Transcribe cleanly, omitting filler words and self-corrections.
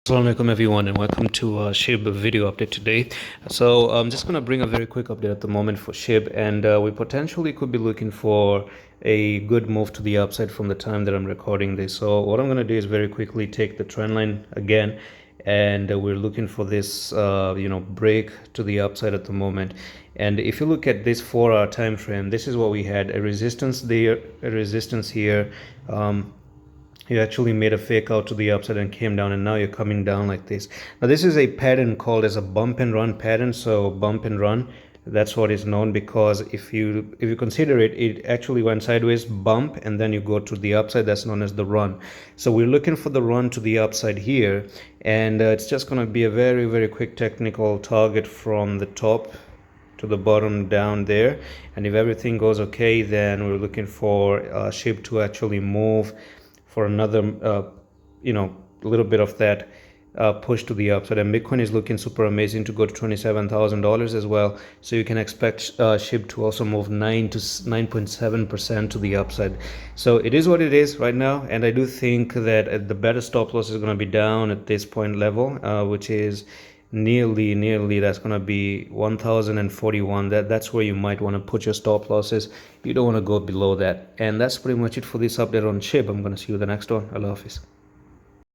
Assalamu alaikum everyone, and welcome to SHIB video update today. So I'm just going to bring a very quick update at the moment for SHIB, and we potentially could be looking for a good move to the upside from the time that I'm recording this. So what I'm going to do is very quickly take the trend line again, and we're looking for this break to the upside at the moment. And if you look at this 4-hour time frame, this is what we had: a resistance there, a resistance here. You actually made a fake out to the upside and came down, and now you're coming down like this. Now this is a pattern called as a bump and run pattern. So bump and run, that's what is known, because if you consider it, it actually went sideways, bump, and then you go to the upside. That's known as the run. So we're looking for the run to the upside here, and it's just going to be a very, very quick technical target from the top to the bottom down there. And if everything goes okay, then we're looking for SHIB to actually move for another little bit of that push to the upside. And Bitcoin is looking super amazing to go to $27,000 as well, so you can expect SHIB to also move 9 to 9.7% to the upside. So it is what it is right now, and I do think that the better stop loss is going to be down at this point level, which is nearly that's going to be 1041. That's where you might want to put your stop losses. You don't want to go below that. And that's pretty much it for this update on SHIB. I'm going to see you in the next one. Allah Hafiz.